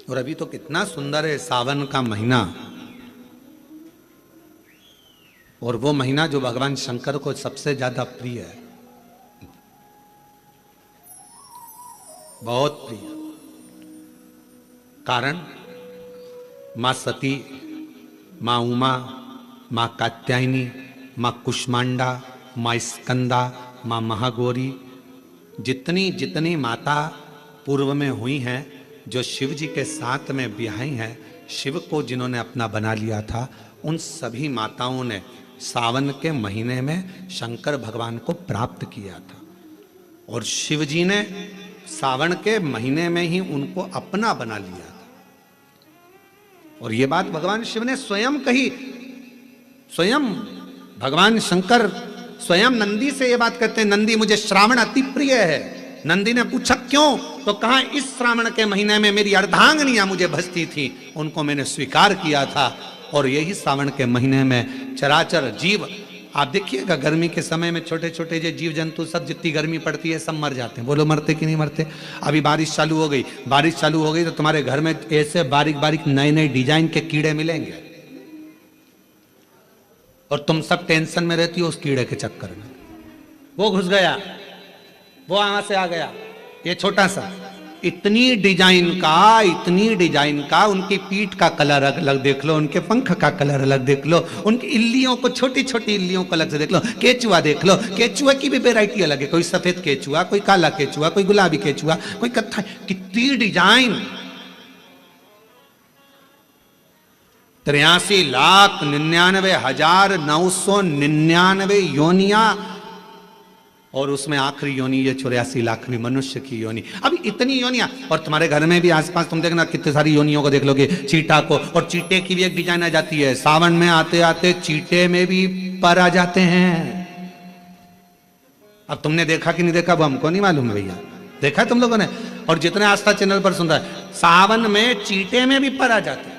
और अभी तो कितना सुंदर है सावन का महीना, और वो महीना जो भगवान शंकर को सबसे ज्यादा प्रिय है, बहुत प्रिय। कारण मां सती, मां उमा, मां कात्यायनी, मां कुष्मांडा, मां स्कंदा, मां महागौरी, जितनी जितनी माता पूर्व में हुई हैं, जो शिव जी के साथ में ब्याही हैं, शिव को जिन्होंने अपना बना लिया था, उन सभी माताओं ने सावन के महीने में शंकर भगवान को प्राप्त किया था। और शिव जी ने सावन के महीने में ही उनको अपना बना लिया था। और ये बात भगवान शिव ने स्वयं कही। स्वयं भगवान शंकर स्वयं नंदी से ये बात कहते हैं, नंदी मुझे श्रावण अति प्रिय है। नंदी ने पूछा क्यों, तो कहा इस श्रावण के महीने में मेरी अर्धांगनियां मुझे भजती थी, उनको मैंने स्वीकार किया था। और यही सावन के महीने में चराचर जीव, आप देखिएगा गर्मी के समय में छोटे छोटे जो जीव जंतु सब, जितनी गर्मी पड़ती है सब मर जाते हैं। बोलो मरते कि नहीं मरते? अभी बारिश चालू हो गई, बारिश चालू हो गई तो तुम्हारे घर में ऐसे बारीक बारीक नए नए डिजाइन के कीड़े मिलेंगे, और तुम सब टेंशन में रहती हो उस कीड़े के चक्कर में। वो घुस गया, वो वहां से आ गया, ये छोटा सा, इतनी डिजाइन का, उनकी पीठ का कलर अलग देख लो, उनके पंख का कलर अलग देख लो, उनकी इल्लियों को, छोटी छोटी इल्लियों को अलग से देख लो, केचुआ देख लो, केचुआ की भी वैरायटी अलग है, कोई सफेद केचुआ, कोई काला केचुआ, कोई गुलाबी केचुआ, कोई कत्था, कितनी डिजाइन। 83,99,999 योनिया, और उसमें आखिरी योनि ये 84 लाखवीं मनुष्य की योनि। अभी इतनी योनियां, और तुम्हारे घर में भी आसपास तुम देखना कितनी सारी योनियों को देख लोगे, चीटा को, और चीटे की भी एक डिजाइन आ जाती है। सावन में आते आते चीटे में भी पर आ जाते हैं। अब तुमने देखा कि नहीं देखा वो हमको नहीं मालूम है भैया, देखा तुम लोगों ने? और जितने आस्था चैनल पर सुन रहा है, सावन में चीटे में भी पर आ जाते हैं।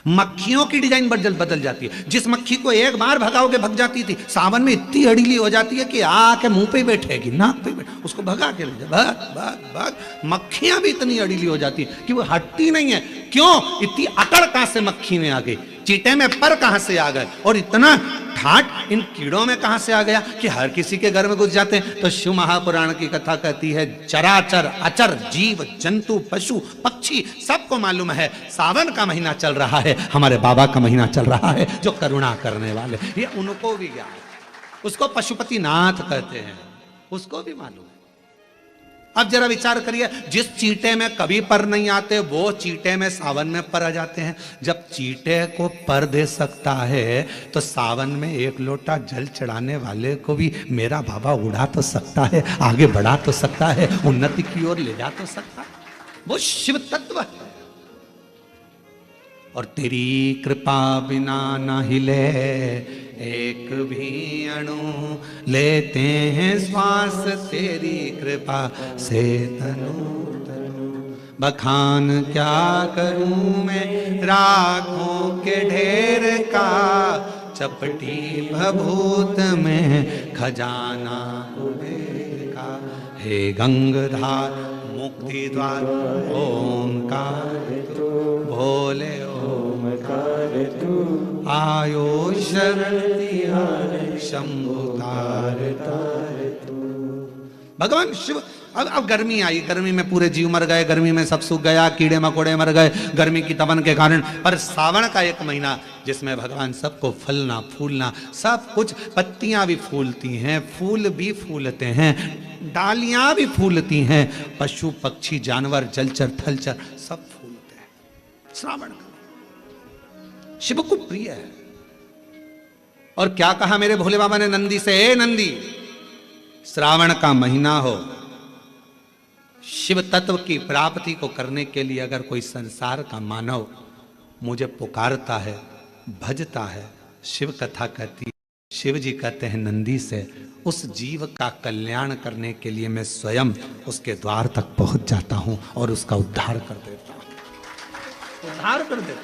मक्खियों की डिजाइन बदल जाती है। जिस मक्खी को एक बार भगाओगे भग जाती थी, सावन में इतनी अड़ीली हो जाती है कि आके मुंह पे बैठेगी, नाक पे बैठे, उसको भगा के ले जा, भाग भाग भाग। मक्खियां भी इतनी अड़ीली हो जाती है कि वो हटती नहीं है। क्यों? इतनी अकड़ कहां से मक्खी में आ गई, चीटे में पर कहां से आ गए, और इतना ठाट इन कीड़ों में कहां से आ गया कि हर किसी के घर में घुस जाते हैं। तो शिव महापुराण की कथा कहती है, चराचर अचर जीव जंतु पशु पक्षी सबको मालूम है सावन का महीना चल रहा है, हमारे बाबा का महीना चल रहा है, जो करुणा करने वाले, ये उनको भी ज्ञान, उसको पशुपति नाथ कहते हैं, उसको भी मालूम है। अब जरा विचार करिए, जिस चीटे में कभी पर नहीं आते, वो चीटे में सावन में पर आ जाते हैं। जब चीटे को पर दे सकता है तो सावन में एक लोटा जल चढ़ाने वाले को भी मेरा बाबा उड़ा तो सकता है, आगे बढ़ा तो सकता है, उन्नति की ओर ले जा तो सकता है। वो शिव तत्व है। और तेरी कृपा बिना न हिले एक भी अणु, लेते हैं श्वास तेरी कृपा से तनु तनु। बखान क्या करूं मैं राखों के ढेर का, चपटी भभूत में खजाना कुबेर का। हे गंगाधार मुक्ति द्वार ओंकार तू, भोले ओंकार तू, आयो शरण तिहार शंभु तार तार तू। भगवान शिव, अब गर्मी आई, गर्मी में पूरे जीव मर गए, गर्मी में सब सूख गया, कीड़े मकोड़े मर गए गर्मी की तपन के कारण। पर सावन का एक महीना जिसमें भगवान सबको फलना फूलना सब कुछ, पत्तियां भी फूलती हैं, फूल भी फूलते हैं, डालियां भी फूलती हैं, पशु पक्षी जानवर जलचर थलचर सब फूलते हैं। श्रावण का शिव को प्रिय है। और क्या कहा मेरे भोले बाबा ने नंदी से, हे नंदी, श्रावण का महीना हो, शिव तत्व की प्राप्ति को करने के लिए अगर कोई संसार का मानव मुझे पुकारता है, भजता है, शिव कथा कहती है, शिव जी कहते हैं नंदी से, उस जीव का कल्याण करने के लिए मैं स्वयं उसके द्वार तक पहुंच जाता हूं और उसका उद्धार कर देता हूं, उद्धार कर देता हूं।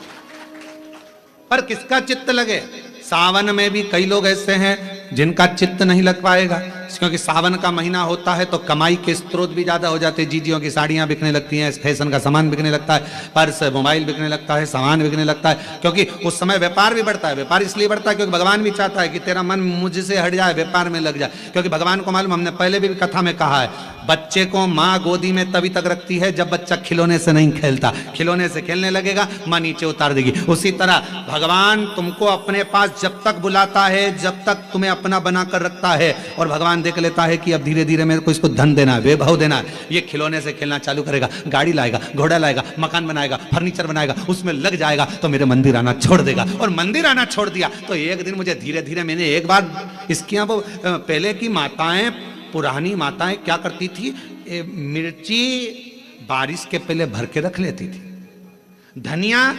पर किसका चित्त लगे? सावन में भी कई लोग ऐसे हैं जिनका चित्त नहीं लग पाएगा, क्योंकि सावन का महीना होता है तो कमाई के स्रोत भी ज्यादा हो जाते हैं। जीजियों की साड़ियां बिकने लगती हैं, फैशन का सामान बिकने लगता है, पर्स मोबाइल बिकने लगता है, सामान बिकने लगता है, क्योंकि उस समय व्यापार भी बढ़ता है। व्यापार इसलिए बढ़ता है क्योंकि भगवान भी चाहता है कि तेरा मन मुझसे हट जाए, व्यापार में लग जाए। क्योंकि भगवान को मालूम, हमने पहले भी कथा में कहा है, बच्चे को माँ गोदी में तभी तक रखती है जब बच्चा खिलौने से नहीं खेलता। खिलौने से खेलने लगेगा, माँ नीचे उतार देगी। उसी तरह भगवान तुमको अपने पास जब तक बुलाता है, जब तक तुम्हें अपना बनाकर रखता है, और भगवान देख लेता है कि अब धीरे धीरे मेरे को इसको धन देना है, वैभव देना है, ये खिलौने से खेलना चालू करेगा, गाड़ी लाएगा, घोड़ा लाएगा, मकान बनाएगा, फर्नीचर बनाएगा, उसमें लग जाएगा, तो मेरे मंदिर आना छोड़ देगा। और मंदिर आना छोड़ दिया तो एक दिन मुझे धीरे धीरे, मैंने एक बार इसकी वो पहले की माताएं, पुरानी माताएं क्या करती थी, मिर्ची बारिश के पहले भर के रख लेती थी, धनिया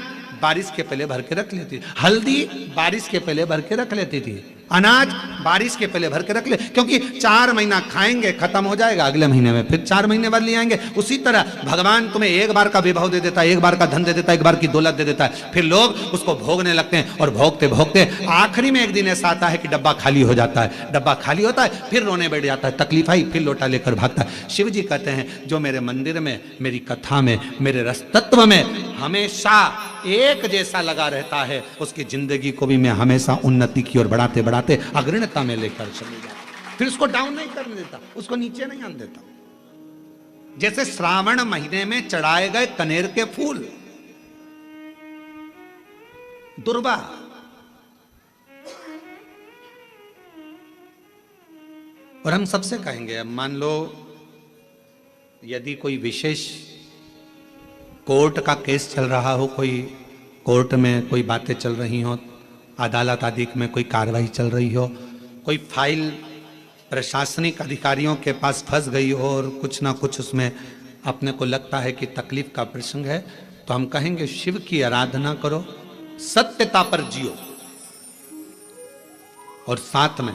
बारिश के पहले भर के रख लेती थी, हल्दी बारिश के पहले भर के रख लेती थी, अनाज बारिश के पहले भर के रख ले, क्योंकि 4 महीना खाएंगे, खत्म हो जाएगा, अगले महीने में फिर 4 महीने बाद ले आएंगे। उसी तरह भगवान तुम्हें एक बार का विभव दे देता है, एक बार का धन दे देता है, एक बार की दौलत दे देता है, फिर लोग उसको भोगने लगते हैं, और भोगते भोगते आखिरी में एक दिन ऐसा आता है कि डब्बा खाली हो जाता है। डब्बा खाली होता है, फिर रोने बैठ जाता है, तकलीफ आई, फिर लोटा लेकर भागता है। शिव जी कहते हैं, जो मेरे मंदिर में, मेरी कथा में, मेरे रसतत्व में हमेशा एक जैसा लगा रहता है, उसकी जिंदगी को भी मैं हमेशा उन्नति की ओर बढ़ाते बढ़ाते अग्रणता में लेकर चले जाता। फिर उसको डाउन नहीं करने देता, उसको नीचे नहीं आने देता। जैसे श्रावण महीने में चढ़ाए गए कनेर के फूल, दुर्वा, और हम सबसे कहेंगे, अब मान लो यदि कोई विशेष कोर्ट का केस चल रहा हो, कोई कोर्ट में कोई बातें चल रही हो, अदालत आदि में कोई कार्रवाई चल रही हो, कोई फाइल प्रशासनिक अधिकारियों के पास फंस गई हो और कुछ ना कुछ उसमें अपने को लगता है कि तकलीफ का प्रसंग है, तो हम कहेंगे शिव की आराधना करो, सत्यता पर जियो, और साथ में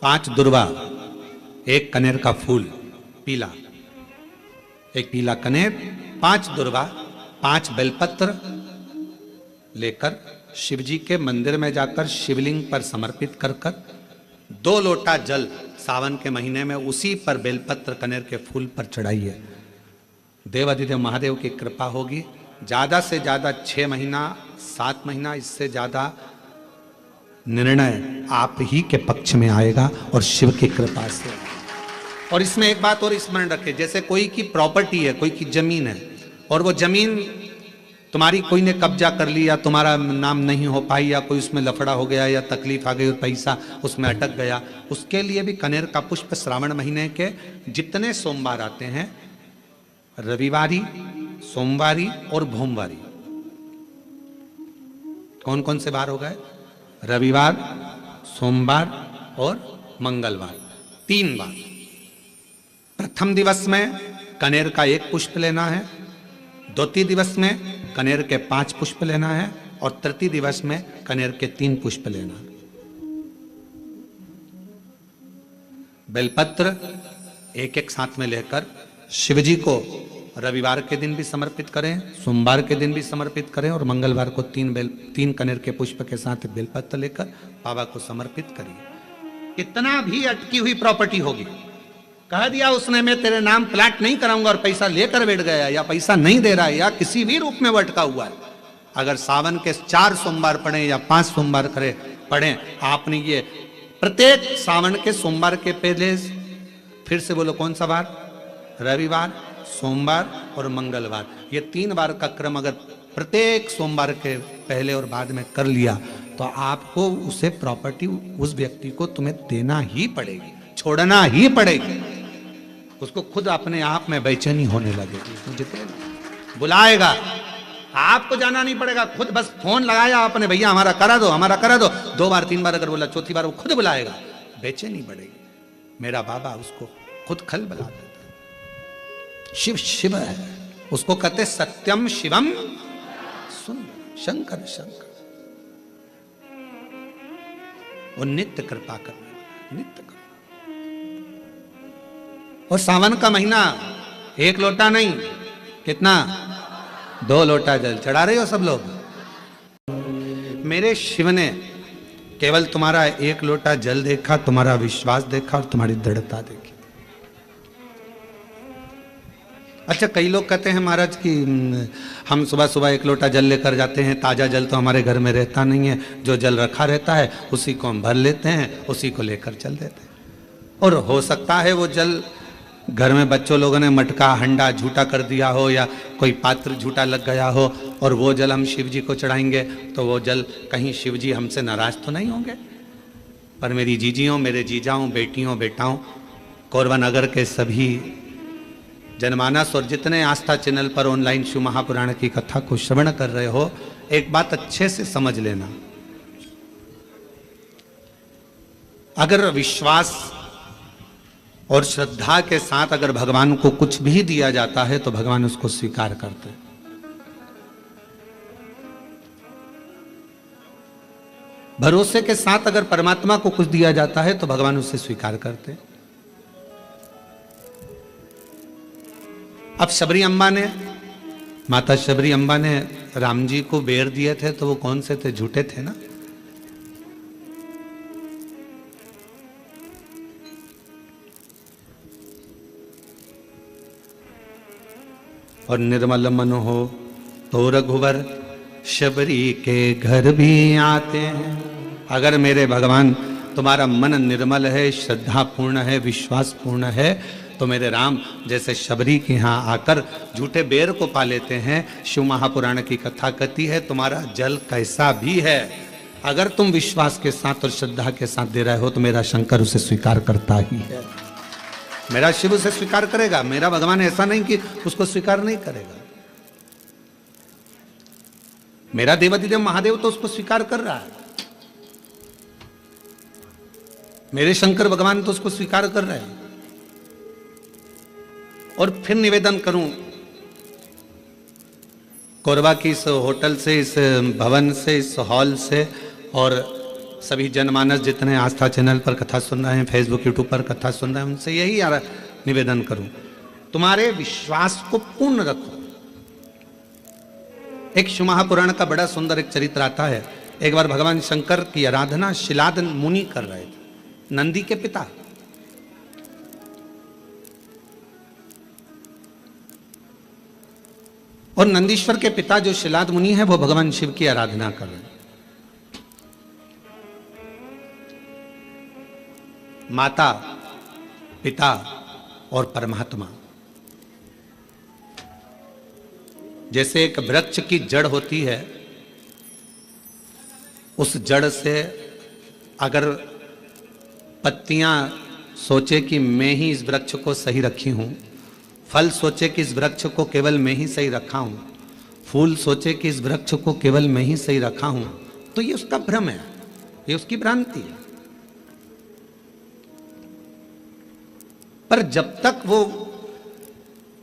5 दुर्वा, 1 कनेर का फूल पीला, 1 पीला कनेर, 5 दुर्वा, 5 बेलपत्र लेकर शिव जी के मंदिर में जाकर शिवलिंग पर समर्पित कर 2 लोटा जल सावन के महीने में उसी पर बेलपत्र कनेर के फूल पर चढ़ाइए। देवाधिदेव महादेव की कृपा होगी। ज्यादा से ज्यादा 6 महीना 7 महीना, इससे ज्यादा निर्णय आप ही के पक्ष में आएगा और शिव की कृपा से। और इसमें एक बात और स्मरण रखें, जैसे कोई की प्रॉपर्टी है, कोई की जमीन है, और वो जमीन तुम्हारी कोई ने कब्जा कर लिया, तुम्हारा नाम नहीं हो पाई, या कोई उसमें लफड़ा हो गया, या तकलीफ आ गई और पैसा उसमें अटक गया, उसके लिए भी कनेर का पुष्प श्रावण महीने के जितने सोमवार आते हैं, रविवारी, सोमवारी और भोमवारी, कौन कौन से बार हो गए? रविवार, सोमवार और मंगलवार, 3 बार। प्रथम दिवस में कनेर का 1 पुष्प लेना है, द्वितीय दिवस में कनेर के 5 पुष्प लेना है, और तृतीय दिवस में कनेर के 3 पुष्प लेना है। बेलपत्र 1-1 साथ में लेकर शिवजी को रविवार के दिन भी समर्पित करें, सोमवार के दिन भी समर्पित करें, और मंगलवार को 3 कनेर के पुष्प के साथ बेलपत्र लेकर बाबा को समर्पित करिए। कितना भी अटकी हुई प्रॉपर्टी होगी, कह दिया उसने मैं तेरे नाम प्लाट नहीं कराऊंगा, और पैसा लेकर बैठ गया, या पैसा नहीं दे रहा है, या किसी भी रूप में वो अटका हुआ है, अगर सावन के 4 सोमवार पढ़े या 5 सोमवार पढ़े, आपने ये प्रत्येक सावन के सोमवार के पहले, फिर से बोलो कौन सा बार? रविवार, सोमवार और मंगलवार, ये 3 बार का क्रम अगर प्रत्येक सोमवार के पहले और बाद में कर लिया, तो आपको उसे प्रॉपर्टी, उस व्यक्ति को तुम्हें देना ही पड़ेगी, छोड़ना ही पड़ेगी। उसको खुद अपने आप में बेचैनी होने लगेगी, मुझे बुलाएगा, आपको जाना नहीं पड़ेगा, खुद बस फोन लगाया आपने, भैया हमारा करा दो, हमारा करा दो, 2 बार 3 बार अगर बोला, चौथी बार वो खुद बुलाएगा, बेचैनी बढ़ेगी। मेरा बाबा उसको खुद खल बुला देता है। शिव शिव है, उसको कहते सत्यम शिवम सुंदर, शंकर शंकर, वो नित्य कृपा करने, नित्य कृपा। और सावन का महीना 1 लोटा नहीं, कितना? 2 लोटा जल चढ़ा रहे हो सब लोग। मेरे शिव ने केवल तुम्हारा एक लोटा जल देखा, तुम्हारा विश्वास देखा और तुम्हारी दृढ़ता देखी। अच्छा, कई लोग कहते हैं महाराज कि हम सुबह सुबह एक लोटा जल लेकर जाते हैं, ताज़ा जल तो हमारे घर में रहता नहीं है, जो जल रखा रहता है उसी को हम भर लेते हैं, उसी को लेकर चल देते हैं। और हो सकता है वो जल घर में बच्चों लोगों ने मटका हंडा झूठा कर दिया हो या कोई पात्र झूठा लग गया हो और वो जल हम शिव जी को चढ़ाएंगे तो वो जल कहीं शिव जी हमसे नाराज तो नहीं होंगे। पर मेरी जीजियों, मेरे जीजाओं, बेटियों, बेटाओं, कोरबा नगर के सभी जनमानस और जितने आस्था चैनल पर ऑनलाइन शिव महापुराण की कथा को श्रवण कर रहे हो, एक बात अच्छे से समझ लेना। अगर विश्वास और श्रद्धा के साथ अगर भगवान को कुछ भी दिया जाता है तो भगवान उसको स्वीकार करते हैं। भरोसे के साथ अगर परमात्मा को कुछ दिया जाता है तो भगवान उसे स्वीकार करते हैं। अब शबरी अम्बा ने, माता शबरी अम्बा ने राम जी को बेर दिए थे तो वो कौन से थे? झूठे थे ना। और निर्मल मन हो तो रघुवर शबरी के घर भी आते हैं। अगर मेरे भगवान तुम्हारा मन निर्मल है, श्रद्धा पूर्ण है, विश्वास पूर्ण है तो मेरे राम जैसे शबरी के यहाँ आकर झूठे बेर को पा लेते हैं। शिव महापुराण की कथा कहती है तुम्हारा जल कैसा भी है, अगर तुम विश्वास के साथ और श्रद्धा के साथ दे रहे हो तो मेरा शंकर उसे स्वीकार करता ही है, मेरा शिव उसे स्वीकार करेगा। मेरा भगवान ऐसा नहीं कि उसको स्वीकार नहीं करेगा। मेरा देवाधिदेव महादेव तो उसको स्वीकार कर रहा है, मेरे शंकर भगवान तो उसको स्वीकार कर रहे हैं। और फिर निवेदन करूं, कोरबा की इस होटल से, इस भवन से, इस हॉल से और सभी जनमानस जितने आस्था चैनल पर कथा सुन रहे हैं, फेसबुक यूट्यूब पर कथा सुन रहे हैं, उनसे यही निवेदन करूं, तुम्हारे विश्वास को पूर्ण रखो। एक शिव महापुराण का बड़ा सुंदर एक चरित्र आता है। एक बार भगवान शंकर की आराधना शिलाद मुनि कर रहे थे, नंदी के पिता। और नंदीश्वर के पिता जो शिलाद मुनि है वो भगवान शिव की आराधना कर रहे हैं। माता, पिता और परमात्मा, जैसे एक वृक्ष की जड़ होती है, उस जड़ से अगर पत्तियां सोचे कि मैं ही इस वृक्ष को सही रखी हूं, फल सोचे कि इस वृक्ष को केवल मैं ही सही रखा हूं, फूल सोचे कि इस वृक्ष को केवल मैं ही सही रखा हूं, तो ये उसका भ्रम है, ये उसकी भ्रांति है। पर जब तक वो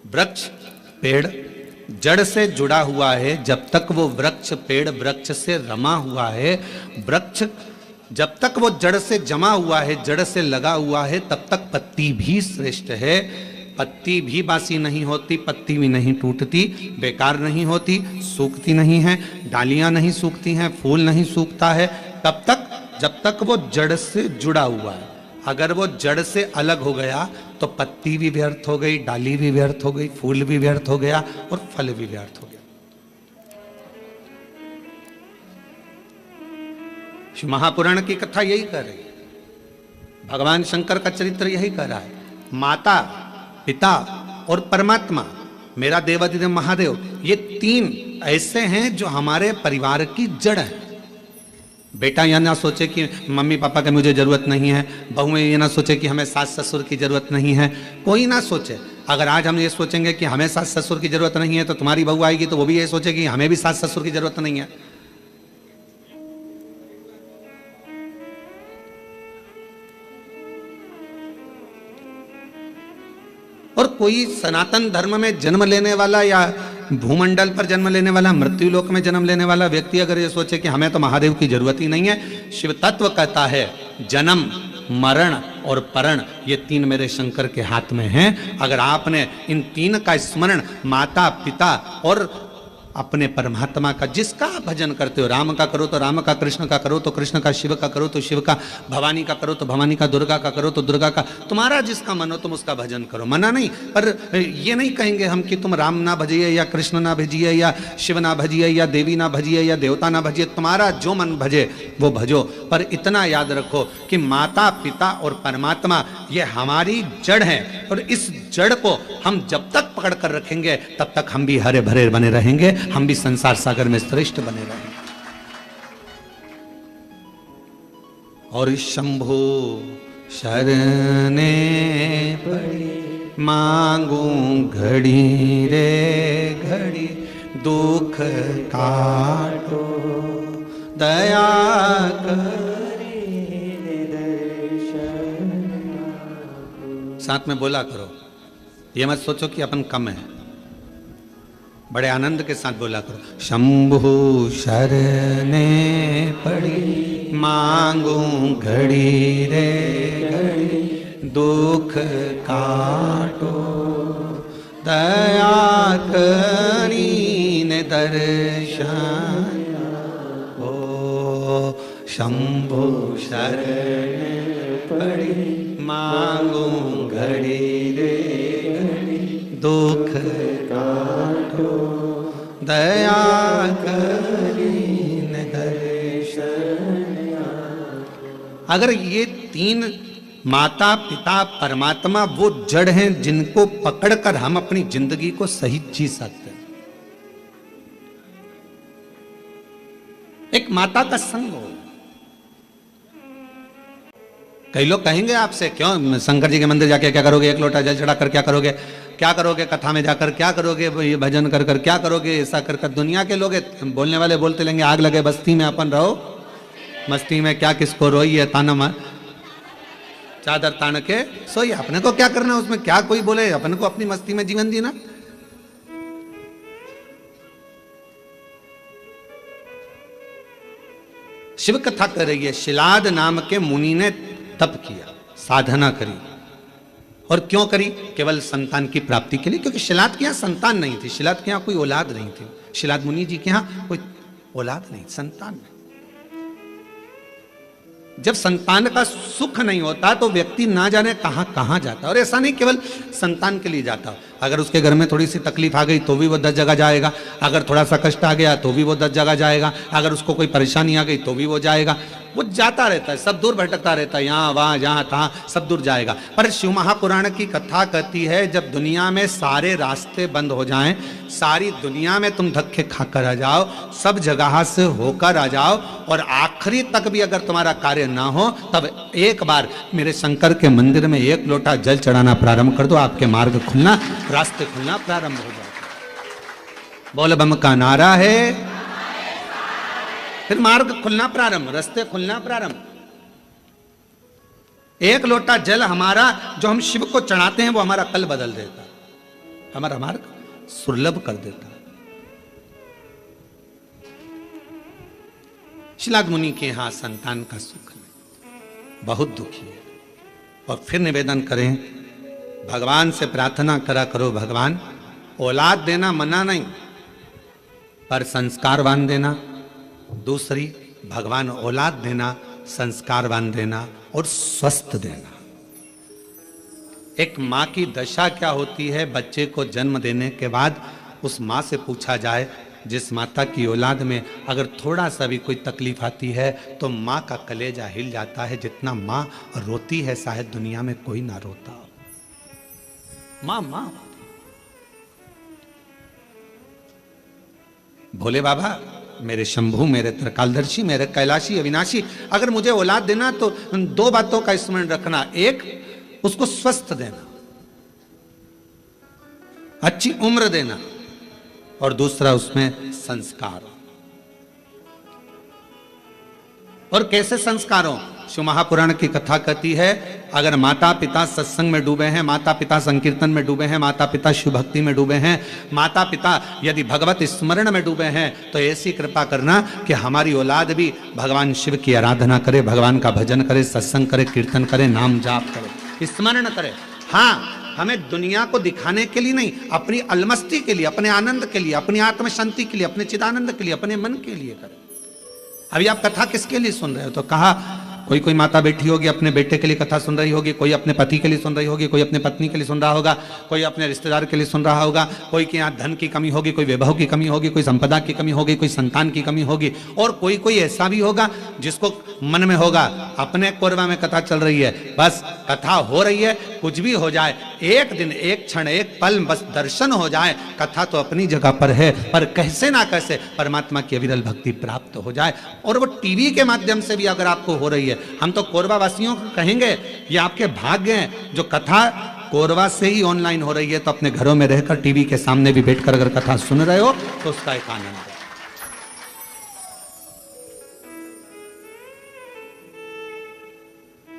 वृक्ष पेड़ जड़ से जुड़ा हुआ है, जब तक वो वृक्ष पेड़ वृक्ष से रमा हुआ है, वृक्ष जब तक वो जड़ से जमा हुआ है, जड़ से लगा हुआ है, तब तक पत्ती भी श्रेष्ठ है। पत्ती भी बासी नहीं होती, पत्ती भी नहीं टूटती, बेकार नहीं होती, सूखती नहीं है, डालियां नहीं सूखती हैं, फूल नहीं सूखता है, तब तक जब तक वो जड़ से जुड़ा हुआ है। अगर वो जड़ से अलग हो गया तो पत्ती भी व्यर्थ हो गई, डाली भी व्यर्थ हो गई, फूल भी व्यर्थ हो गया और फल भी व्यर्थ हो गया। शिव महापुराण की कथा यही कर रही है, भगवान शंकर का चरित्र यही कर रहा है। माता, पिता और परमात्मा, मेरा देवाधिदेव महादेव, ये तीन ऐसे हैं जो हमारे परिवार की जड़ है। बेटा यह ना सोचे कि मम्मी पापा की मुझे जरूरत नहीं है, बहू ये ना सोचे कि हमें सास ससुर की जरूरत नहीं है, कोई ना सोचे। अगर आज हम ये सोचेंगे कि हमें सास ससुर की जरूरत नहीं है तो तुम्हारी बहू आएगी तो वो भी ये सोचेगी हमें भी सास ससुर की जरूरत नहीं है। और कोई सनातन धर्म में जन्म लेने वाला या भूमंडल पर जन्म लेने वाला, मृत्यु लोक में जन्म लेने वाला व्यक्ति अगर ये सोचे कि हमें तो महादेव की जरूरत ही नहीं है, शिव तत्व कहता है जन्म, मरण और परण ये तीन मेरे शंकर के हाथ में हैं। अगर आपने इन तीन का स्मरण माता, पिता और अपने परमात्मा का जिसका आप भजन करते हो, राम का करो तो राम का, कृष्ण का करो तो कृष्ण का, शिव का करो तो शिव का, भवानी का करो तो भवानी का, दुर्गा का करो तो दुर्गा का, तुम्हारा जिसका मन हो तुम उसका भजन करो, मना नहीं। पर ये नहीं कहेंगे हम कि तुम राम ना भजिए या कृष्ण ना भजिए या शिव ना भजिए या देवी ना भजिए या देवता ना भजिए, तुम्हारा जो मन भजे वो भजो। पर इतना याद रखो कि माता पिता और परमात्मा ये हमारी जड़ है, और इस जड़ को हम जब तक पकड़ कर रखेंगे तब तक हम भी हरे भरे बने रहेंगे, हम भी संसार सागर में श्रेष्ठ बने रहेंगे। और शंभु शरणे पड़ी मांगू घड़ी रे घड़ी, दुख काटो दया करी दर्शन। साथ में बोला करो, ये मत सोचो कि अपन कम है, बड़े आनंद के साथ बोला करो। शंभु शरणे पड़ी मांगू घड़ी रे घड़ी, दुख काटो दया करीन दर्शन। ओ शंभु शरणे पड़ी मांगू घड़ी रे घड़ी, दुख काटो दया करीन दर्शन। अगर ये तीन माता पिता परमात्मा वो जड़ हैं जिनको पकड़कर हम अपनी जिंदगी को सही जी सकते हैं। एक माता का संग हो। कई लोग कहेंगे आपसे, क्यों शंकर जी के मंदिर जाके क्या करोगे, एक लोटा जल चढ़ाकर क्या करोगे, क्या करोगे कथा में जाकर क्या करोगे, ये भजन कर कर क्या करोगे, ऐसा कर कर। दुनिया के लोग बोलने वाले बोलते लेंगे, आग लगे बस्ती में अपन रहो, मस्ती में क्या किसको रोई है, ताना चादर तान के सोई। अपने को क्या करना उसमें, क्या कोई बोले, अपने को अपनी मस्ती में जीवन जीना। शिव कथा कर रही है, शिलाद नाम के मुनि ने तप किया, साधना करी, और क्यों करी, केवल संतान की प्राप्ति के लिए, क्योंकि शिलाद के यहां संतान नहीं थी, शिलाद के यहां कोई औलाद नहीं थी, शिलाद मुनि जी के यहां कोई औलाद नहीं, संतान नहीं। जब संतान का सुख नहीं होता तो व्यक्ति ना जाने कहां कहां जाता, और ऐसा नहीं केवल संतान के लिए जाता, अगर उसके घर में थोड़ी सी तकलीफ आ गई तो भी वो 10 जगह जाएगा, अगर थोड़ा सा कष्ट आ गया तो भी वो 10 जगह जाएगा, अगर उसको कोई परेशानी आ गई तो भी वो जाएगा, वो जाता रहता है, सब दूर भटकता रहता है, यहाँ वहाँ जहाँ तहाँ सब दूर जाएगा। पर शिव महापुराण की कथा कहती है, जब दुनिया में सारे रास्ते बंद हो जाएं, सारी दुनिया में तुम धक्के खाकर आ जाओ, सब जगह से होकर आ जाओ, और आखिरी तक भी अगर तुम्हारा कार्य ना हो, तब एक बार मेरे शंकर के मंदिर में एक लोटा जल चढ़ाना प्रारंभ कर दो, आपके मार्ग खुलना, रास्ते खुलना प्रारंभ हो जाए। बोल बम का नारा है, फिर मार्ग खुलना प्रारंभ, रास्ते खुलना प्रारंभ। एक लोटा जल हमारा जो हम शिव को चढ़ाते हैं वो हमारा कल बदल देता, हमारा मार्ग सुलभ कर देता। शिलाद मुनि के यहां संतान का सुख नहीं, बहुत दुखी है, और फिर निवेदन करें, भगवान से प्रार्थना करा करो, भगवान औलाद देना मना नहीं, पर संस्कारवान देना। दूसरी, भगवान औलाद देना, संस्कारवान देना और स्वस्थ देना। एक मां की दशा क्या होती है, बच्चे को जन्म देने के बाद उस मां से पूछा जाए, जिस माता की औलाद में अगर थोड़ा सा भी कोई तकलीफ आती है तो मां का कलेजा हिल जाता है, जितना मां रोती है शायद दुनिया में कोई ना रोता। मां मां भोले बाबा, मेरे शंभु, मेरे त्रिकालदर्शी, मेरे कैलाशी अविनाशी, अगर मुझे औलाद देना तो 2 बातों का स्मरण रखना, एक उसको स्वस्थ देना, अच्छी उम्र देना, और दूसरा उसमें संस्कार। और कैसे संस्कारों, शिव महापुराण की कथा कहती है, अगर माता पिता सत्संग में डूबे हैं, माता पिता संकीर्तन में डूबे हैं, माता पिता शिव भक्ति में डूबे हैं, माता पिता यदि भगवत स्मरण में डूबे हैं, तो ऐसी कृपा करना कि हमारी औलाद भी भगवान शिव की आराधना करे, भगवान का भजन करे, सत्संग करे, कीर्तन करे, नाम जाप करे, स्मरण करे। हाँ, हमें दुनिया को दिखाने के लिए नहीं, अपनी अलमस्ती के लिए, अपने आनंद के लिए, अपनी आत्म शांति के लिए, अपने चिदानंद के लिए, अपने मन के लिए करें। अभी आप कथा किसके लिए सुन रहे हो? तो कहा कोई माता बैठी होगी अपने बेटे के लिए कथा सुन रही होगी, कोई अपने पति के लिए सुन रही होगी, कोई अपने पत्नी के लिए सुन रहा होगा, कोई अपने रिश्तेदार के लिए सुन रहा होगा, कोई के यहाँ धन की कमी होगी, कोई वैभव की कमी होगी, कोई संपदा की कमी होगी, कोई संतान की कमी होगी, और कोई ऐसा भी होगा जिसको मन में होगा अपने कोरबा में कथा चल रही है, बस कथा हो रही है, कुछ भी हो जाए, एक दिन, एक क्षण, एक पल बस दर्शन हो जाए, कथा तो अपनी जगह पर है, पर कैसे ना कैसे परमात्मा की अविरल भक्ति प्राप्त हो जाए। और वो टीवी के माध्यम से भी अगर आपको हो रही है, हम तो कोरबा वासियों को कहेंगे ये आपके भाग्य हैं जो कथा कोरबा से ही ऑनलाइन हो रही है, तो अपने घरों में रहकर टीवी के सामने भी बैठकर अगर कथा सुन रहे हो तो उसका एक आनंद है।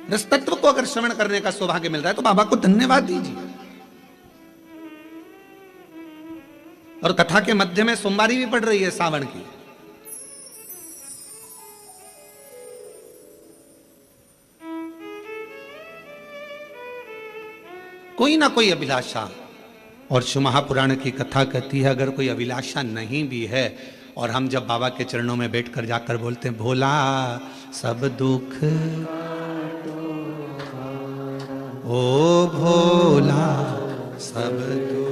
इस तत्व को अगर श्रवण करने का सौभाग्य मिल रहा है तो बाबा को धन्यवाद दीजिए। और कथा के मध्य में सोमवारी भी पड़ रही है सावन की। कोई ना कोई अभिलाषा, और शिव महापुराण की कथा कहती है अगर कोई अभिलाषा नहीं भी है, और हम जब बाबा के चरणों में बैठकर जाकर बोलते हैं भोला सब दुख ओ भोला सब दुख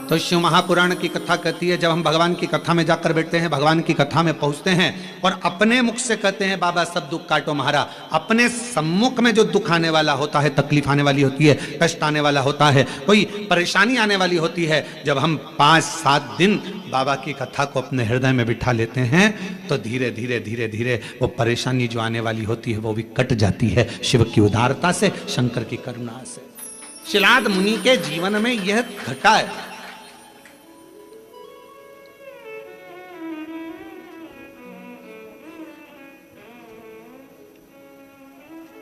तो शिव महापुराण की कथा कहती है जब हम भगवान की कथा में जाकर बैठते हैं, भगवान की कथा में पहुंचते हैं और अपने मुख से कहते हैं बाबा सब दुख काटो महारा, अपने सम्मुख में जो दुख आने वाला होता है, तकलीफ आने वाली होती है, कष्ट आने वाला होता है, कोई परेशानी आने वाली होती है, जब हम 5-7 दिन बाबा की कथा को अपने हृदय में बिठा लेते हैं तो धीरे धीरे धीरे धीरे वो परेशानी जो आने वाली होती है वो भी कट जाती है, शिव की उदारता से, शंकर की करुणा से। शिलाद मुनि के जीवन में यह घटा है।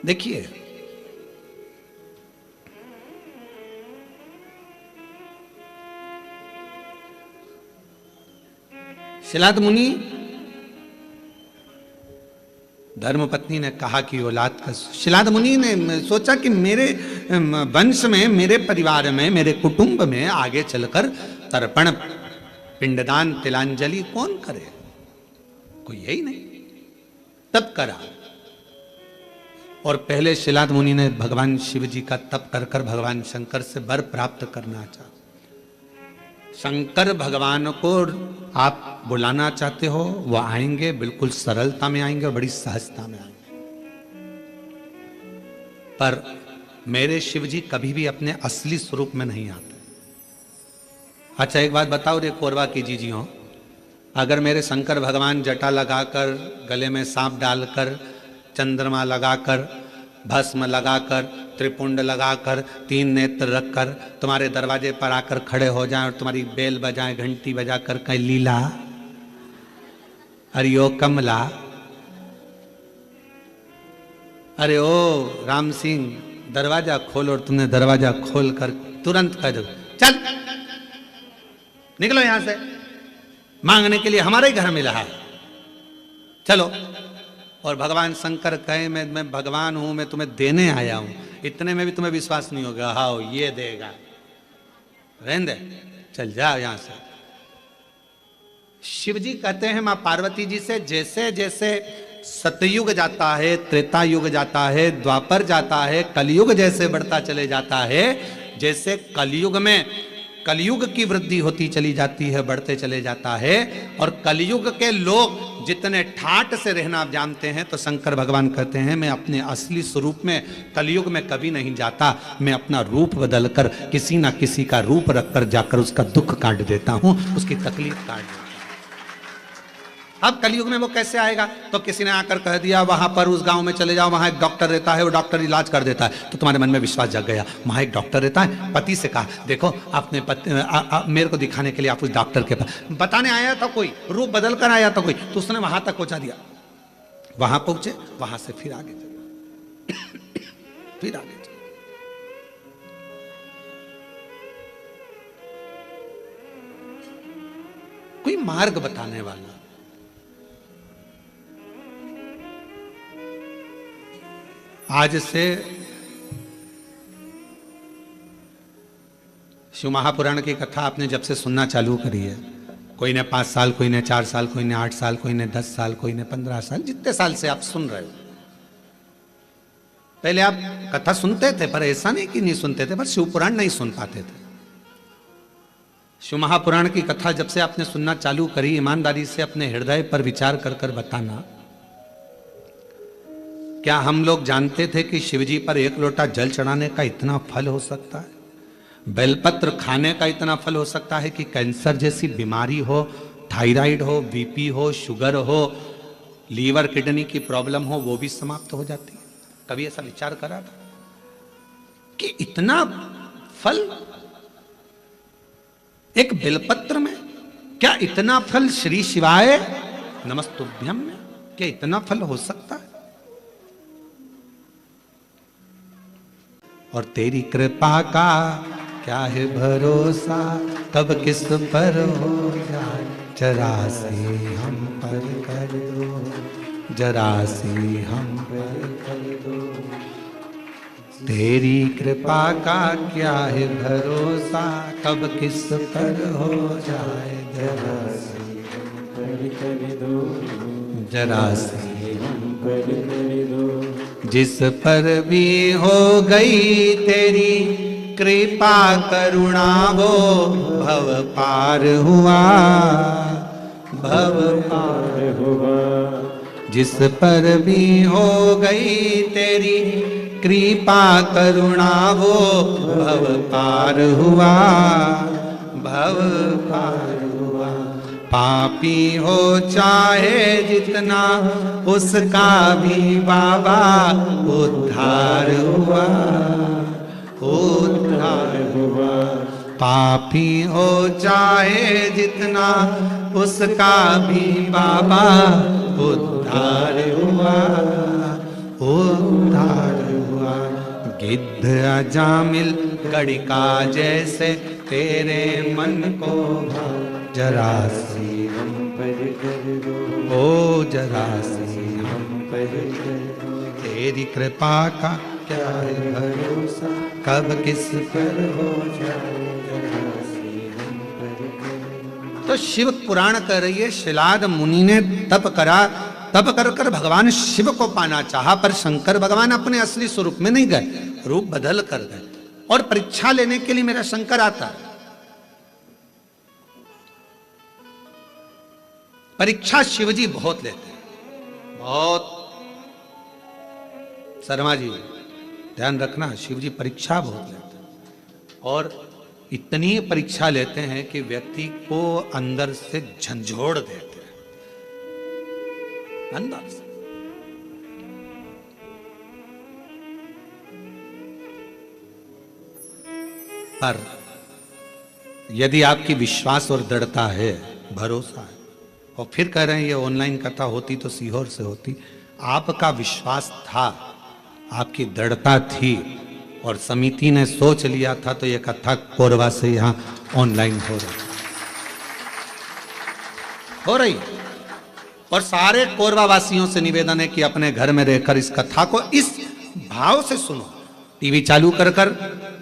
देखिए शिलाद मुनि धर्मपत्नी ने कहा कि औलाद का, शिलाद मुनि ने सोचा कि मेरे वंश में, मेरे परिवार में, मेरे कुटुंब में आगे चलकर तर्पण, पिंडदान, तिलांजलि कौन करे, कोई यही नहीं। तब करा, और पहले शिलाद मुनि ने भगवान शिव जी का तप कर कर भगवान शंकर से वर प्राप्त करना चाहा। शंकर भगवान को आप बुलाना चाहते हो, वो आएंगे, बिल्कुल सरलता में आएंगे और बड़ी सहजता में आएंगे। पर मेरे शिव जी कभी भी अपने असली स्वरूप में नहीं आते। अच्छा एक बात बताओ रे कोरबा की जीजियों, अगर मेरे शंकर भगवान जटा लगाकर, गले में सांप डालकर, चंद्रमा लगाकर, भस्म लगाकर, त्रिपुंड लगाकर, 3 नेत्र रखकर तुम्हारे दरवाजे पर आकर खड़े हो जाएं और तुम्हारी बेल बजाएं, घंटी बजाकर कहें लीला अरे ओ कमला, अरे ओ राम सिंह दरवाजा खोल, और तुमने दरवाजा खोल कर तुरंत कह दो चल निकलो यहां से, मांगने के लिए हमारे घर मिला है, चलो। और भगवान शंकर कहे मैं भगवान हूं, मैं तुम्हें देने आया हूं, इतने में भी तुम्हें विश्वास नहीं होगा, हाँ ये देगा, रहने दे, चल जाओ यहां से। शिव जी कहते हैं मां पार्वती जी से, जैसे जैसे सतयुग जाता है, त्रेता युग जाता है, द्वापर जाता है, कलयुग जैसे बढ़ता चले जाता है, जैसे कलयुग में कलयुग की वृद्धि होती चली जाती है, बढ़ते चले जाता है, और कलयुग के लोग जितने ठाट से रहना आप जानते हैं, तो शंकर भगवान कहते हैं मैं अपने असली स्वरूप में कलयुग में कभी नहीं जाता, मैं अपना रूप बदलकर किसी ना किसी का रूप रखकर जाकर उसका दुख काट देता हूं, उसकी तकलीफ काट देता हूं। अब कलयुग में वो कैसे आएगा? तो किसी ने आकर कह दिया वहां पर उस गांव में चले जाओ, वहां एक डॉक्टर रहता है, वो डॉक्टर इलाज कर देता है, तो तुम्हारे मन में विश्वास जग गया, वहां एक डॉक्टर रहता है। पति से कहा देखो आपने मेरे को दिखाने के लिए आप उस डॉक्टर के पास, बताने आया था कोई, रूप बदल कर आया था कोई, तो उसने वहां तक पहुंचा दिया, वहां पहुंचे, वहां से फिर आगे चले, फिर आगे चले। कोई मार्ग बताने वाला। आज से शिव महापुराण की कथा आपने जब से सुनना चालू करी है, कोई ने 5 साल, कोई ने 4 साल, कोई ने 8 साल, कोई ने 10 साल, कोई ने 15 साल, जितने साल से आप सुन रहे हो। पहले आप कथा सुनते थे, पर ऐसा नहीं कि नहीं सुनते थे, पर शिव पुराण नहीं सुन पाते थे। शिव महापुराण की कथा जब से आपने सुनना चालू करी, ईमानदारी से अपने हृदय पर विचार कर कर बताना, क्या हम लोग जानते थे कि शिवजी पर 1 लोटा जल चढ़ाने का इतना फल हो सकता है? बेलपत्र खाने का इतना फल हो सकता है कि कैंसर जैसी बीमारी हो, थायराइड हो, बीपी हो, शुगर हो, लीवर किडनी की प्रॉब्लम हो, वो भी समाप्त हो जाती है? कभी ऐसा विचार करा था कि इतना फल एक बेलपत्र में? क्या इतना फल श्री शिवाय नमस्तुभ्यम में, क्या इतना फल हो सकता है? और तेरी कृपा का क्या है भरोसा, कब किस पर हो जाए, जरा से हम पर कर दो, जरा से हम पर कर दो। तेरी कृपा का क्या है भरोसा, कब किस पर हो जाए, जरा से हम पर कर दो, जरा से हम पर कर दो। जिस पर भी हो गई तेरी कृपा करुणा, वो भव पार हुआ, भव पार हुआ। जिस पर भी हो गई तेरी कृपा करुणा, वो भव पार हुआ, भव पार हुआ। पापी हो चाहे जितना, उसका भी बाबा उद्धार हुआ, उद्धार हुआ। पापी हो चाहे जितना, उसका भी बाबा उद्धार हुआ, उद्धार हुआ। गिद्ध अजामिल गड़िका जैसे तेरे मन को जरा सी हम पर कर दो, ओ जरा सी हम पर कर दो। तेरी कृपा का क्या है भरोसा, कब किस पर हो जाए, जरा सी हम पर कर दो। तो शिव पुराण कह रही है, शिलाद मुनि ने तप करा, तप कर कर भगवान शिव को पाना चाहा, पर शंकर भगवान अपने असली स्वरूप में नहीं गए, रूप बदल कर गए। और परीक्षा लेने के लिए मेरा शंकर आता है। परीक्षा शिवजी बहुत लेते हैं, बहुत। शर्मा जी ध्यान रखना, शिवजी परीक्षा बहुत लेते हैं, और इतनी परीक्षा लेते हैं कि व्यक्ति को अंदर से झंझोड़ देते हैं, अंदर से। पर यदि आपकी विश्वास और दृढ़ता है, भरोसा है, और फिर कह रहे हैं ये ऑनलाइन कथा होती तो सीहोर से होती, आपका विश्वास था, आपकी दृढ़ता थी, और समिति ने सोच लिया था, तो ये कथा कोरबा से यहां ऑनलाइन हो रही। और सारे कोरबा वासियों से निवेदन है कि अपने घर में रहकर इस कथा को इस भाव से सुनो। टीवी चालू कर कर,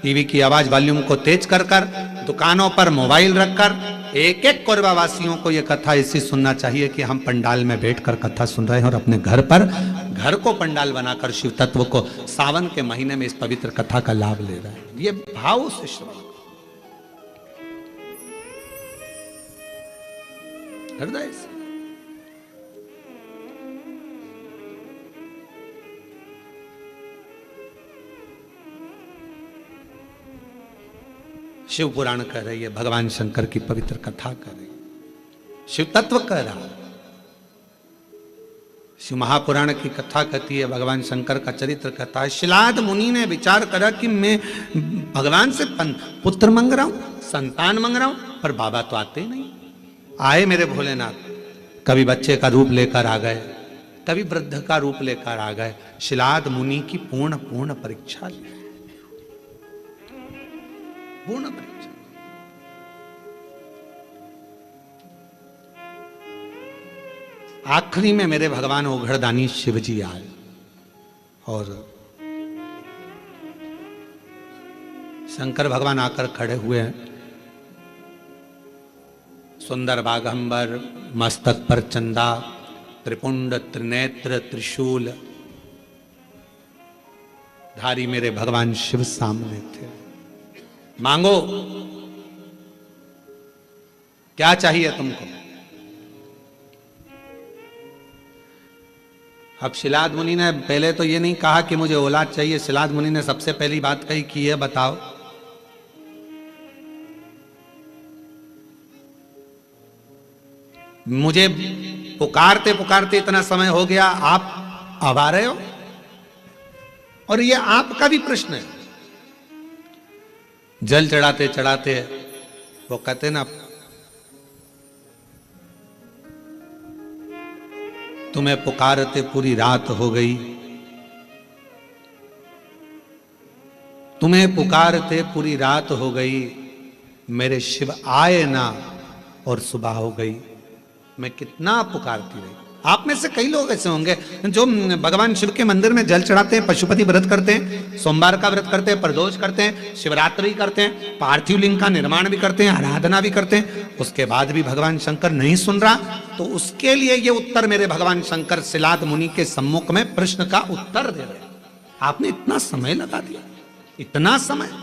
टीवी की आवाज वॉल्यूम को तेज कर कर, दुकानों पर मोबाइल रखकर, एक एक कोरबा वासियों को यह कथा ऐसी सुनना चाहिए कि हम पंडाल में बैठकर कथा सुन रहे हैं, और अपने घर पर, घर को पंडाल बनाकर शिव तत्व को सावन के महीने में इस पवित्र कथा का लाभ ले रहे हैं। ये भाव से श्रवण, हृदय से। शिव पुराण कह रही है, भगवान शंकर की पवित्र कथा कर रही है, शिव तत्व कह रहा। शिव महापुराण की कथा कहती है, भगवान शंकर का चरित्र कहता है। शिलाद मुनि ने विचार करा कि मैं भगवान से पुत्र मांग रहा हूं, संतान मांग रहा हूं, पर बाबा तो आते ही नहीं। आए मेरे भोलेनाथ, कभी बच्चे का रूप लेकर आ गए, कभी वृद्ध का रूप लेकर आ गए। शिलाद मुनि की पूर्ण परीक्षा ली, पूर्ण परीक्षा। आखिरी में मेरे भगवान ओघड़दानी शिवजी आए, और शंकर भगवान आकर खड़े हुए हैं। सुंदर बाघंबर, मस्तक पर चंदा, त्रिपुंड त्रिनेत्र त्रिशूल धारी मेरे भगवान शिव सामने थे। मांगो, क्या चाहिए तुमको? अब शिलाद मुनि ने पहले तो ये नहीं कहा कि मुझे औलाद चाहिए। शिलाद मुनि ने सबसे पहली बात कही कि ये बताओ, मुझे पुकारते पुकारते इतना समय हो गया, आप अब आ रहे हो? और ये आपका भी प्रश्न है। जल चढ़ाते चढ़ाते वो कहते ना, तुम्हें पुकारते पूरी रात हो गई, तुम्हें पुकारते पूरी रात हो गई, मेरे शिव आए ना और सुबह हो गई। मैं कितना पुकारती रही। आप में से कई लोग ऐसे होंगे जो भगवान शिव के मंदिर में जल चढ़ाते हैं, पशुपति व्रत करते हैं, सोमवार का व्रत करते हैं, प्रदोष करते हैं, शिवरात्रि करते हैं, पार्थिव लिंग का निर्माण भी करते हैं, आराधना भी करते हैं, उसके बाद भी भगवान शंकर नहीं सुन रहा। तो उसके लिए ये उत्तर मेरे भगवान शंकर शिलाद मुनि के सम्मुख में प्रश्न का उत्तर दे रहे। आपने इतना समय लगा दिया, इतना समय।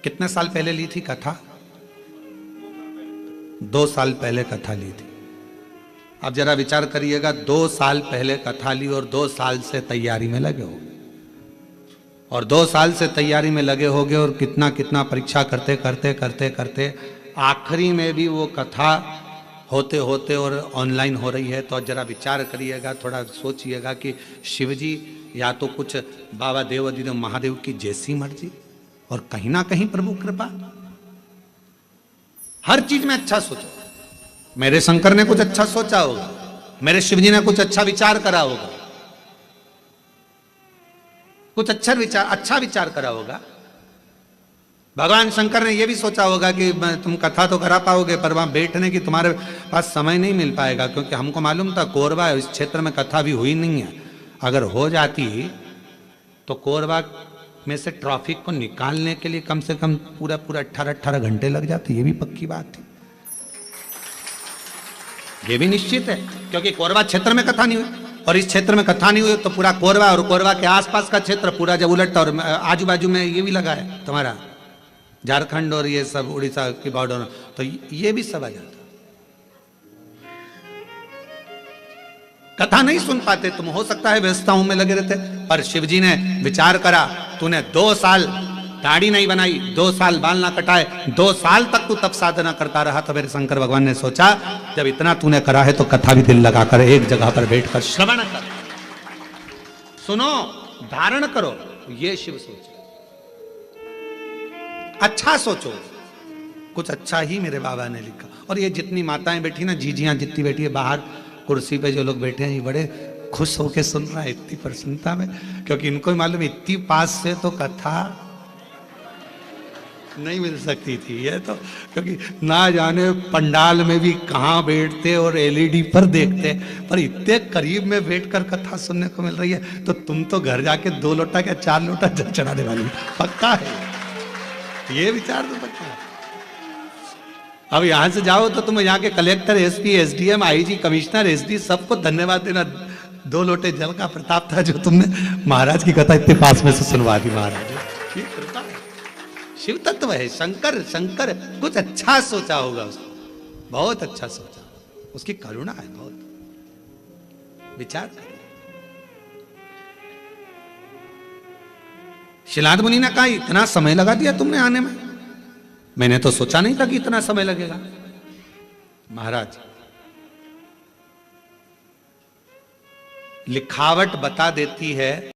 कितने साल पहले ली थी कथा? 2 साल पहले कथा ली थी। अब जरा विचार करिएगा, 2 साल पहले कथा ली और 2 साल से तैयारी में लगे होगे, और 2 साल से तैयारी में लगे होगे, और कितना कितना परीक्षा करते करते करते करते आखिरी में भी वो कथा होते होते और ऑनलाइन हो रही है। तो जरा विचार करिएगा, थोड़ा सोचिएगा कि शिवजी या तो कुछ बाबा देवाधिदेव महादेव की जैसी मर्जी, और कहीं ना कहीं प्रभु कृपा। हर चीज में अच्छा सोचो। मेरे शंकर ने कुछ अच्छा सोचा होगा, मेरे शिवजी ने कुछ अच्छा विचार करा होगा, कुछ अच्छा विचार करा होगा। भगवान शंकर ने यह भी सोचा होगा कि तुम कथा तो करा पाओगे, पर वहां बैठने की तुम्हारे पास समय नहीं मिल पाएगा, क्योंकि हमको मालूम था कोरबा इस क्षेत्र में कथा भी हुई नहीं है। अगर हो जाती तो कोरबा में से ट्रैफिक को निकालने के लिए कम से कम पूरा 18 घंटे लग जाते। ये भी पक्की बात थी, ये भी निश्चित है, क्योंकि कोरबा क्षेत्र में कथा नहीं हुई, और इस क्षेत्र में कथा नहीं हुई तो पूरा कोरबा और कोरबा के आसपास का क्षेत्र पूरा जब उलटता, और आजू बाजू में ये भी लगा है तुम्हारा झारखंड और ये सब उड़ीसा की बॉर्डर, तो ये भी सब आ जाता। कथा नहीं सुन पाते तुम, हो सकता है व्यवस्थाओं में लगे रहते, पर शिवजी ने विचार करा, तूने 2 साल दाढ़ी नहीं बनाई, 2 साल बाल ना कटाए, 2 साल तक तू तप साधना करता रहा, तो मेरे शंकर भगवान ने सोचा जब इतना तूने करा है तो कथा भी दिल लगाकर एक जगह पर बैठकर श्रवण कर, सुनो, धारण करो। ये शिव सोच, अच्छा सोचो, कुछ अच्छा ही मेरे बाबा ने लिखा। और ये जितनी माताएं बैठी ना, जीजियां जितनी बैठी है बाहर कुर्सी पे, जो लोग बैठे हैं, ये बड़े खुश होके सुन रहा है इतनी प्रसन्नता में, क्योंकि इनको ही मालूम इतनी पास से तो कथा नहीं मिल सकती थी। ये तो क्योंकि ना जाने पंडाल में भी कहाँ बैठते और एलईडी पर देखते, पर इतने करीब में बैठकर कथा सुनने को मिल रही है। तो तुम तो घर जाके 2 लोटा क्या 4 लोटा जल चढ़ाने वाली, पक्का है ये विचार तो पक्का है। अब यहां से जाओ तो तुम यहाँ के collector, SP, SDM, IG, commissioner, SD सबको धन्यवाद देना। 2 लोटे जल का प्रताप था जो तुमने महाराज की कथा इतने पास में से सुनवा दी। महाराज ये कृपा है, शिव तत्व है। शंकर कुछ अच्छा सोचा होगा उसने, बहुत अच्छा सोचा, उसकी करुणा है बहुत। विचार कर, शिलाद मुनि ने कहा इतना समय लगा दिया तुमने आने में, मैंने तो सोचा नहीं था कि इतना समय लगेगा। महाराज लिखावट बता देती है